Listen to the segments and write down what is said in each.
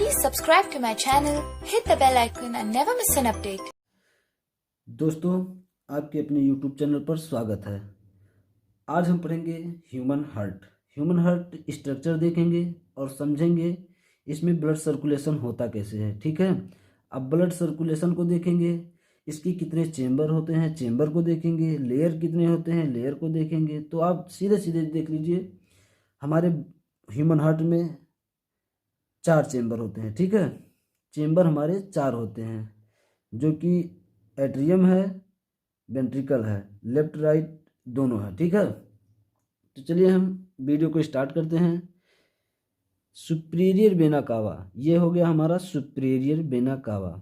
Please subscribe to my channel, hit the bell icon and never miss an update. दोस्तों, आपके अपने YouTube channel पर स्वागत है। आज हम पढ़ेंगे human heart. Human heart structure देखेंगे और समझेंगे इसमें ब्लड सर्कुलेशन होता कैसे है। ठीक है, अब ब्लड सर्कुलेशन को देखेंगे, इसकी कितने चेंबर होते हैं चेंबर को देखेंगे, लेयर कितने होते हैं लेयर को देखेंगे। तो आप सीधे सीधे देख लीजिए, हमारे ह्यूमन हार्ट में 4 चेंबर होते हैं। ठीक है, चेंबर हमारे 4 होते हैं, जो कि एट्रियम है, वेंट्रिकल है, लेफ्ट राइट दोनों है। ठीक है, तो चलिए हम वीडियो को स्टार्ट करते हैं। सुपीरियर वेना कावा, ये हो गया हमारा सुपीरियर वेना कावा।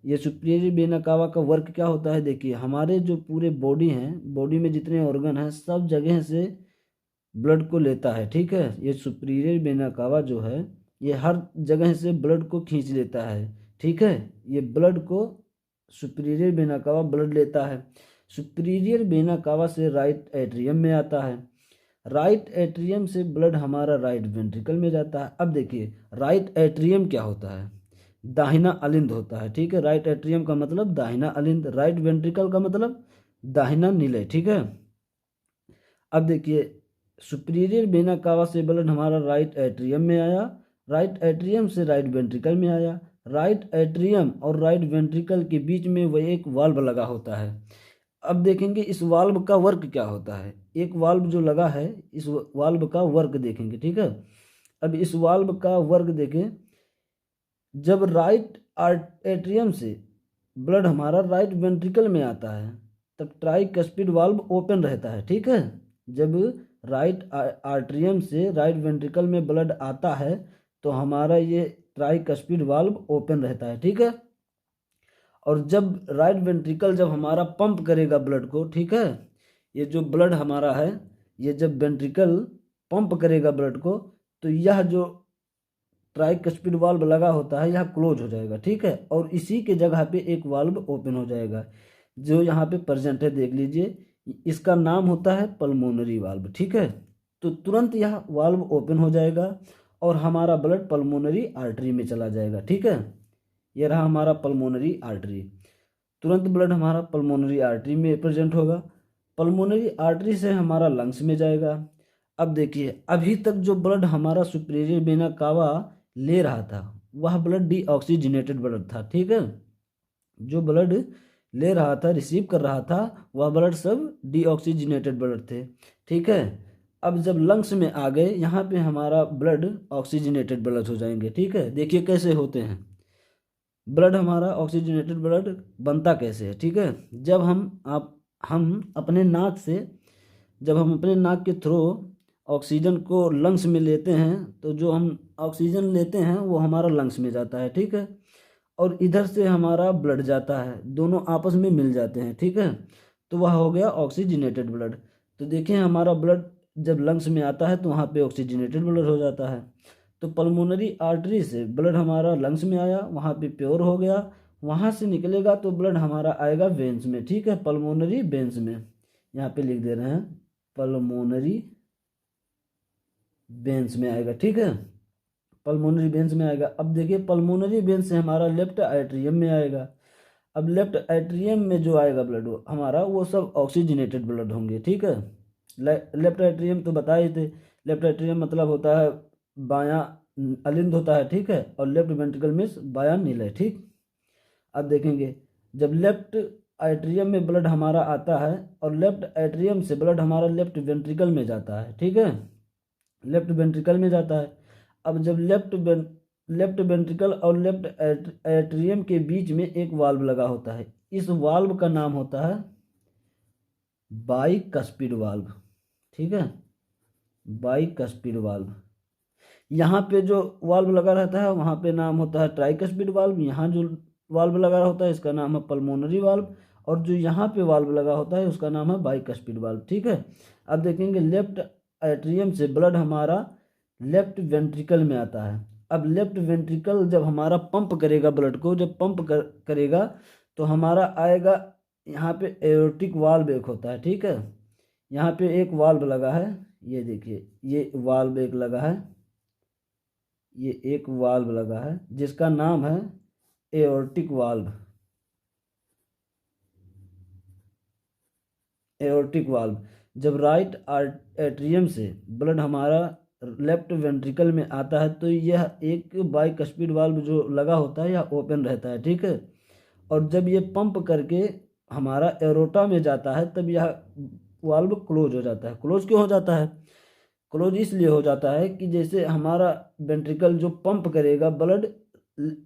ये सुपीरियर वेना कावा का वर्क क्या होता है, देखिए हमारे जो पूरे बॉडी हैं, बॉडी में जितने ऑर्गन हैं सब जगह से ब्लड को लेता है। ठीक है, ये सुपीरियर वेना कावा जो है ये हर जगह से ब्लड को खींच लेता है। ठीक है, ये ब्लड को सुपीरियर वेना कावा ब्लड लेता है। सुपीरियर वेना कावा से राइट एट्रियम में आता है, राइट एट्रियम से ब्लड हमारा राइट वेंट्रिकल में जाता है। अब देखिए राइट एट्रियम क्या होता है, दाहिना अलिंद होता है। ठीक है, राइट एट्रियम का मतलब दाहिना अलिंद, राइट वेंट्रिकल का मतलब दाहिना निलय। ठीक है, अब देखिए सुपीरियर वेना कावा से ब्लड हमारा राइट एट्रियम में आया, राइट एट्रियम से राइट वेंट्रिकल में आया। राइट एट्रियम और राइट वेंट्रिकल के बीच में वह एक वाल्व लगा होता है। अब देखेंगे इस वाल्व का वर्क क्या होता है। एक वाल्व जो लगा है, इस वाल्व का वर्क देखेंगे। ठीक है, अब इस वाल्व का वर्क देखें, जब राइट एट्रियम से ब्लड हमारा राइट वेंट्रिकल में आता है तब ट्राइकस्पिड वाल्व ओपन रहता है। ठीक है, जब राइट आर्ट्रियम से राइट वेंट्रिकल में ब्लड आता है तो हमारा ये ट्राइकस्पिड वाल्व ओपन रहता है। ठीक है, और जब राइट वेंट्रिकल जब हमारा पंप करेगा ब्लड को, ठीक है, ये जो ब्लड हमारा है ये जब वेंट्रिकल पंप करेगा ब्लड को तो यह जो ट्राइकस्पिड वाल्व लगा होता है यह क्लोज हो जाएगा। ठीक है, और इसी के जगह पे एक वाल्व ओपन हो जाएगा जो यहाँ पे प्रेजेंट है, देख लीजिए, इसका नाम होता है पल्मोनरी वाल्व। ठीक है, तो तुरंत यह वाल्व ओपन हो जाएगा और हमारा ब्लड पल्मोनरी आर्टरी में चला जाएगा। ठीक है, ये रहा हमारा पल्मोनरी आर्टरी, तुरंत ब्लड हमारा पल्मोनरी आर्टरी में प्रेजेंट होगा, पल्मोनरी आर्टरी से हमारा लंग्स में जाएगा। अब देखिए अभी तक जो ब्लड हमारा सुपीरियर वेना कावा ले रहा था वह ब्लड डीऑक्सीजनेटेड ब्लड था। ठीक है, जो ब्लड ले रहा था, रिसीव कर रहा था, वह ब्लड सब डीऑक्सीजनेटेड ब्लड थे। ठीक है, अब जब लंग्स में आ गए यहाँ पे हमारा ब्लड ऑक्सीजनेटेड ब्लड हो जाएंगे। ठीक है, देखिए कैसे होते हैं ब्लड हमारा ऑक्सीजनेटेड ब्लड बनता कैसे है। ठीक है, जब हम अपने नाक से, जब हम अपने नाक के थ्रू ऑक्सीजन को लंग्स में लेते हैं तो जो हम ऑक्सीजन लेते हैं वो हमारा लंग्स में जाता है। ठीक है, और इधर से हमारा ब्लड जाता है, दोनों आपस में मिल जाते हैं। ठीक है, तो वह हो गया ऑक्सीजनेटेड ब्लड। तो देखिए हमारा ब्लड जब लंग्स में आता है तो वहाँ पे ऑक्सीजनेटेड ब्लड हो जाता है। तो पल्मोनरी आर्टरी से ब्लड हमारा लंग्स में आया, वहाँ पे प्योर हो गया, वहाँ से निकलेगा तो ब्लड हमारा आएगा वेन्स में। ठीक है, पल्मोनरी वेन्स में, यहाँ पे लिख दे रहे हैं पल्मोनरी वेन्स में आएगा। ठीक है, पल्मोनरी वेन्स में आएगा। अब देखिए पल्मोनरी वेन्स से हमारा लेफ्ट एट्रियम में आएगा। अब लेफ्ट एट्रियम में जो आएगा ब्लड हमारा वो सब ऑक्सीजनेटेड ब्लड होंगे। ठीक है, लेफ्ट एट्रियम तो बताए थे, लेफ्ट एट्रियम मतलब होता है बायां अलिंद होता है। ठीक है, और लेफ्ट वेंट्रिकल मीन्स बायां निलय। ठीक, अब देखेंगे जब लेफ्ट एट्रियम में ब्लड हमारा आता है और लेफ्ट एट्रियम से ब्लड हमारा लेफ्ट वेंट्रिकल में जाता है। ठीक है, लेफ्ट वेंट्रिकल में जाता है। अब जब लेफ्ट वेंट्रिकल और लेफ्ट एट्रियम के बीच में एक वाल्व लगा होता है, इस वाल्व का नाम होता है बाइकस्पिड वाल्व। ठीक है, बाइकस्पिड वाल्व। यहाँ पे जो वाल्व लगा रहता है वहाँ पे नाम होता है ट्राइकस्पिड वाल्व, यहाँ जो वाल्व लगा होता है इसका नाम है पल्मोनरी वाल्व, और जो यहाँ पे वाल्व लगा होता है उसका नाम है बाइकस्पिड वाल्व। ठीक है, अब देखेंगे लेफ्ट एट्रियम से ब्लड हमारा लेफ्ट वेंट्रिकल में आता है। अब लेफ्ट वेंट्रिकल जब हमारा पंप करेगा ब्लड को, जब पंप करेगा तो हमारा आएगा, यहाँ पे एओर्टिक वाल्व एक होता है। ठीक है, यहाँ पे एक वाल्व लगा है, ये देखिए ये वाल्व एक लगा है, ये एक वाल्व लगा है जिसका नाम है एओर्टिक वाल्व। एओर्टिक वाल्व, जब राइट एट्रियम से ब्लड हमारा लेफ्ट वेंट्रिकल में आता है तो यह एक बाइकस्पिड वाल्व जो लगा होता है यह ओपन रहता है, ठीक है। और जब ये पंप करके हमारा एरोटा में जाता है तब यह वाल्व क्लोज हो जाता है। क्लोज क्यों हो जाता है? क्लोज इसलिए हो जाता है कि जैसे हमारा वेंट्रिकल जो पंप करेगा ब्लड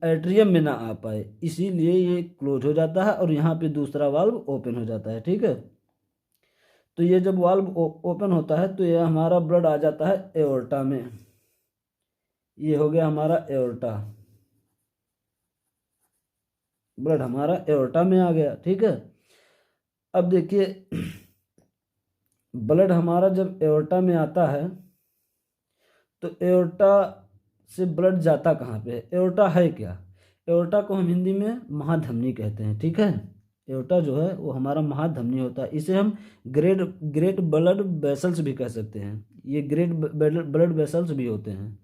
एट्रियम में ना आ पाए, इसीलिए ये क्लोज हो जाता है और यहाँ पे दूसरा वाल्व ओपन हो जाता है, ठीक है। तो ये जब वाल्व ओपन होता है तो ये हमारा ब्लड आ जाता है एओर्टा में। ये हो गया हमारा एओर्टा, ब्लड हमारा एओर्टा में आ गया, ठीक है। अब देखिए ब्लड हमारा जब एओर्टा में आता है तो एओर्टा से ब्लड जाता कहाँ पे है? एओर्टा है क्या? एओर्टा को हम हिंदी में महाधमनी कहते हैं, ठीक है। एओर्टा जो है वो हमारा महाधमनी होता है। इसे हम ग्रेट ब्लड वेसल्स भी कह सकते हैं। ये ग्रेट ब्लड वेसल्स भी होते हैं।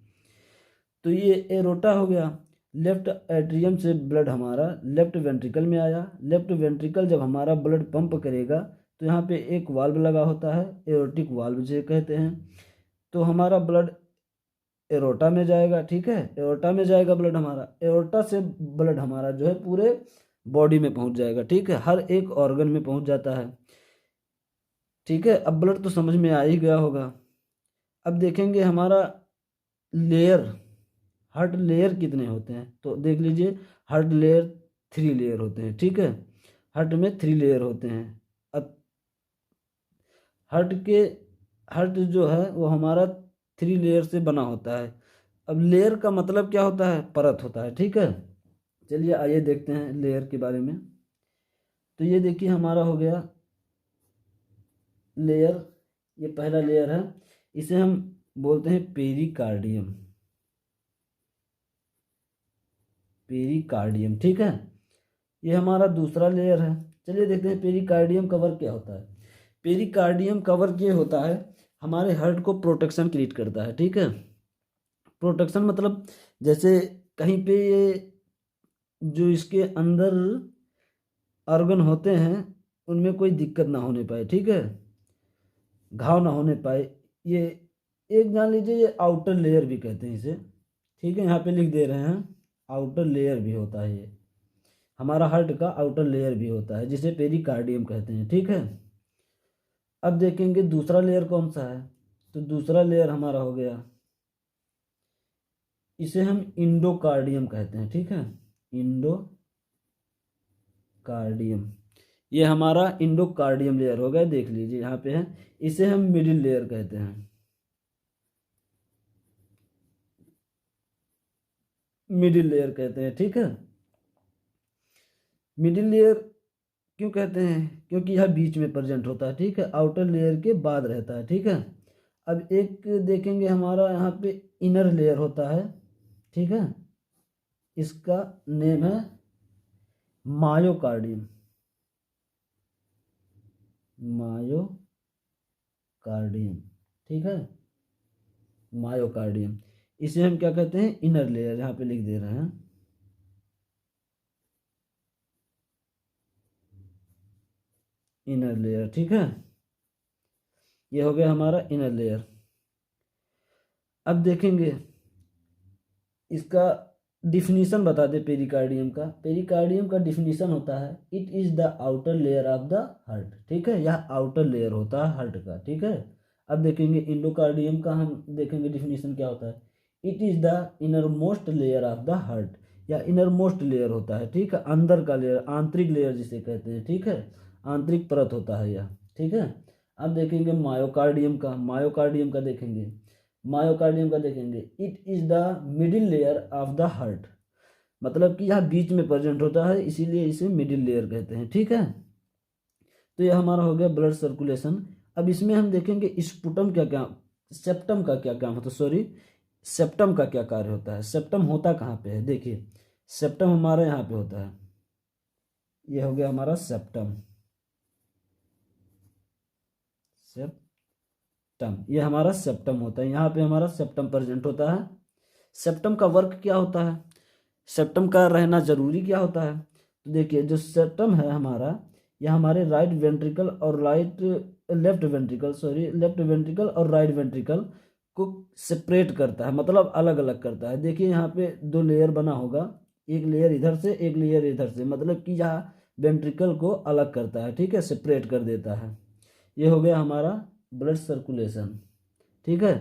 तो ये एरोटा हो गया। लेफ्ट एट्रियम से ब्लड हमारा लेफ्ट वेंट्रिकल में आया। लेफ्ट वेंट्रिकल जब हमारा ब्लड पंप करेगा तो यहाँ पे एक वाल्व लगा होता है, एओर्टिक वाल्व जिसे कहते हैं। तो हमारा ब्लड एरोटा में जाएगा, ठीक है। एरोटा में जाएगा ब्लड हमारा, एरोटा से ब्लड हमारा जो है पूरे बॉडी में पहुंच जाएगा, ठीक है। हर एक ऑर्गन में पहुंच जाता है, ठीक है। अब ब्लड तो समझ में आ ही गया होगा। अब देखेंगे हमारा लेयर, हार्ट लेयर कितने होते हैं तो देख लीजिए। हार्ट लेयर 3 लेयर होते हैं, ठीक है। हार्ट में 3 लेयर होते हैं। अब हार्ट जो है वो हमारा 3 लेयर से बना होता है। अब लेयर का मतलब क्या होता है? परत होता है, ठीक है। चलिए आइए देखते हैं लेयर के बारे में। तो ये देखिए हमारा हो गया लेयर, ये पहला लेयर है। इसे हम बोलते हैं पेरिकार्डियम। पेरिकार्डियम, ठीक है। ये हमारा दूसरा लेयर है। चलिए देखते हैं पेरिकार्डियम कवर क्या होता है। पेरिकार्डियम कवर ये होता है हमारे हार्ट को प्रोटेक्शन क्रिएट करता है, ठीक है। प्रोटेक्शन मतलब जैसे कहीं पे ये जो इसके अंदर ऑर्गन होते हैं उनमें कोई दिक्कत ना होने पाए, ठीक है, घाव ना होने पाए। ये एक जान लीजिए ये आउटर लेयर भी कहते हैं इसे, ठीक है। यहाँ पे लिख दे रहे हैं आउटर लेयर भी होता है ये, हमारा हार्ट का आउटर लेयर भी होता है जिसे पेरिकार्डियम कहते हैं, ठीक है। अब देखेंगे दूसरा लेयर कौन सा है। तो दूसरा लेयर हमारा हो गया, इसे हम इंडोकार्डियम कहते हैं, ठीक है। इंडोकार्डियम, ये हमारा इंडोकार्डियम लेयर हो गया। देख लीजिए यहाँ पे है। इसे हम मिडिल लेयर कहते हैं। मिडिल लेयर कहते हैं, ठीक है। मिडिल लेयर क्यों कहते हैं? क्योंकि यह बीच में प्रेजेंट होता है, ठीक है, आउटर लेयर के बाद रहता है, ठीक है। अब एक देखेंगे हमारा यहाँ पे इनर लेयर होता है, ठीक है। इसका नेम है मायोकार्डियम। मायोकार्डियम, ठीक है। मायोकार्डियम, इसे हम क्या कहते हैं? इनर लेयर, यहाँ पे लिख दे रहे हैं इनर लेयर, ठीक है। ये हो गया हमारा इनर लेयर। अब देखेंगे इसका डिफिनीशन बता दे पेरिकार्डियम का। पेरिकार्डियम का डिफिनीशन होता है it is the outer layer of the heart, ठीक है। यह आउटर लेयर होता है हार्ट का, ठीक है। अब देखेंगे इंडोकार्डियम का, हम देखेंगे डिफिनीशन क्या होता है। It is the inner most layer of the heart, या इनर मोस्ट लेयर होता है, ठीक है। अंदर का लेयर, आंतरिक लेयर जिसे कहते हैं, ठीक है। आंतरिक परत होता है यह, ठीक है। अब देखेंगे मायोकार्डियम का। मायोकार्डियम का देखेंगे, मायोकार्डियम का देखेंगे it is the middle layer of the heart, मतलब कि यह बीच में प्रेजेंट होता है इसीलिए इसे मिडिल लेयर कहते हैं, ठीक है। तो यह हमारा हो गया ब्लड सर्कुलेशन। अब इसमें हम देखेंगे स्पुटम क्या क्या, सेप्टम का क्या काम होता है, सॉरी सेप्टम का क्या कार्य होता है। सेप्टम होता कहाँ पे है? देखिए सेप्टम हमारा यहाँ पे होता है। यह हो गया हमारा सेप्टम। सेप्टम, ये हमारा सेप्टम होता है, यहाँ पे हमारा सेप्टम प्रेजेंट होता है। सेप्टम का वर्क क्या होता है, सेप्टम का रहना जरूरी क्या होता है। तो देखिए जो सेप्टम है हमारा, यह हमारे राइट वेंट्रिकल और लेफ्ट वेंट्रिकल और राइट वेंट्रिकल को सेपरेट करता है, मतलब अलग अलग करता है। देखिए यहाँ पे दो लेयर बना होगा, एक लेयर इधर से एक लेयर इधर से, मतलब कि यहाँ वेंट्रिकल को अलग करता है, ठीक है, सेपरेट कर देता है। ये हो गया हमारा ब्लड सर्कुलेशन, ठीक है।